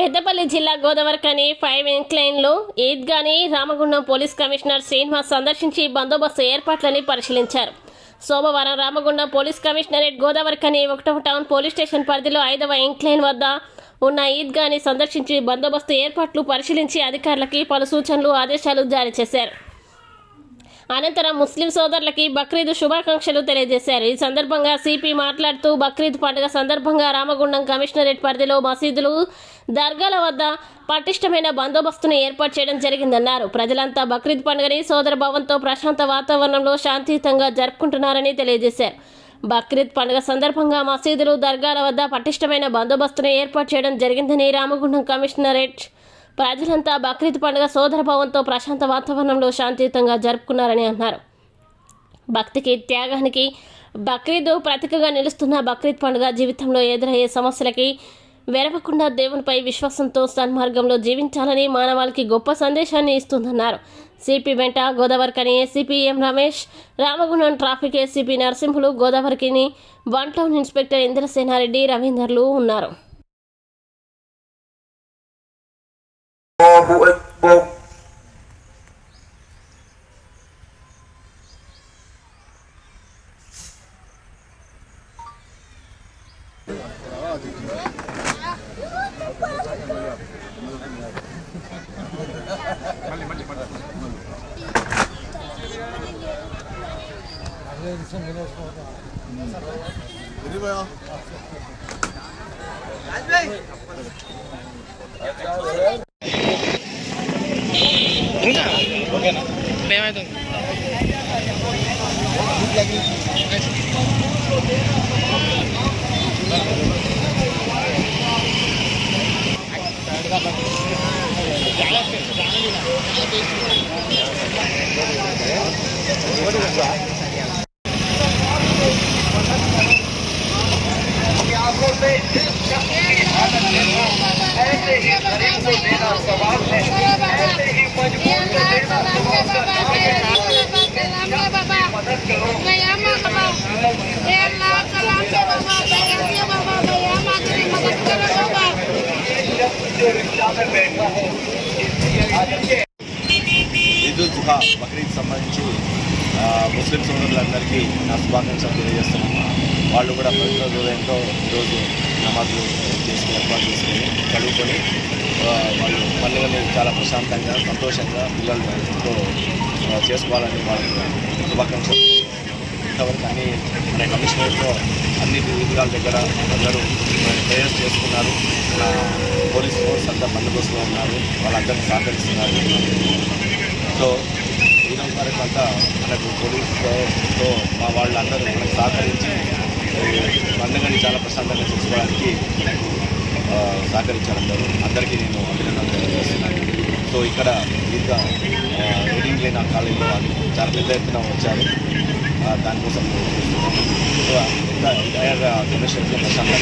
పెద్దపల్లి జిల్లా Godavarikhani 5 ఇంక్లైన్లో ఈద్గాని Ramagundam police commissioner Srinivas సందర్శించి బందోబస్తు ఏర్పాట్లని పరిశీలించారు. సోమవారం రామగుండం పోలీస్ కమిషనరేట్ గోదావరిఖని 1వ టౌన్ పోలీస్ స్టేషన్ పరిధిలో 5వ ఇంక్లైన్ వద్ద ఉన్న ఈద్గాని సందర్శించి బందోబస్తు ఏర్పాట్లు పరిశీలించి అధికారులకి పలు సూచనలు ఆదేశాలు జారీ చేశారు. అనంతరం ముస్లిం సోదరులకి బక్రీద్ శుభాకాంక్షలు తెలియజేశారు. ఈ సందర్భంగా సిపి మాట్లాడుతూ బక్రీద్ పండుగ సందర్భంగా రామగుండం కమిషనరేట్ పరిధిలో మసీదులు, దర్గాల వద్ద పటిష్టమైన బందోబస్తును ఏర్పాటు చేయడం జరిగిందన్నారు. ప్రజలంతా బక్రీద్ పండుగని సోదరభావంతో ప్రశాంత వాతావరణంలో శాంతియుతంగా జరుపుకుంటున్నారని తెలియజేశారు. బక్రీద్ పండుగ సందర్భంగా మసీదులు, దర్గాల వద్ద పటిష్టమైన బందోబస్తును ఏర్పాటు చేయడం జరిగిందని రామగుండం కమిషనరేట్ ప్రజలంతా బక్రీద్ పండుగ సోదరభావంతో ప్రశాంత వాతావరణంలో శాంతియుతంగా జరుపుకున్నారని అన్నారు. భక్తికి, త్యాగానికి బక్రీద్ ప్రతీకగా నిలుస్తున్న బక్రీద్ పండుగ జీవితంలో ఎదురయ్యే సమస్యలకి వెరవకుండా దేవునిపై విశ్వాసంతో సన్మార్గంలో జీవించాలని మానవాళికి గొప్ప సందేశాన్ని ఇస్తుందన్నారు. సిపి వెంట Godavarikhani ACP M Ramesh, Ramagundam traffic ACP Narasimhulu, Godavarikhani 1 town inspector Indrasenareddy, రవీందర్లు ఉన్నారు. ఈదుల్ జుహా బక్రీద్ సంబంధించి ముస్లిం సోదరులందరికీ నా శుభాకాంక్షలు తెలియజేస్తున్నాము. వాళ్ళు కూడా పవిత్ర హృదయంతో ఈరోజు నమాజులు చేసి ఏర్పాటు చేసుకొని చదువుకొని వాళ్ళు పండుగని చాలా ప్రశాంతంగా, సంతోషంగా పిల్లలతో చేసుకోవాలని వాళ్ళకి శుభాకాంక్షలు. ఇంతవరకు మన కమిషనరేట్లో అన్ని విధాల దగ్గర అందరూ ప్రేయర్స్ చేసుకున్నారు. పోలీస్ ఫోర్స్ అంతా బందోబస్తులో ఉన్నారు, వాళ్ళందరికీ సహకరిస్తున్నారు. సో ఈరోజు వరకు అంతా మనకు పోలీసుతో మా వాళ్ళందరూ మనకు సహకరించి పండుగని చాలా ప్రశాంతంగా చేసుకోవడానికి మనకు సహకరించారు. అందరికీ నేను అభినందనలు తెలియజేస్తున్నాను. సో ఇక్కడ ఇంకా రీడింగ్ లేని కాలేజీలో వాళ్ళు చాలా పెద్ద ఎత్తున వచ్చారు. దానికోసం సో ఇంకా కమిషన్లో ప్రశాంతంగా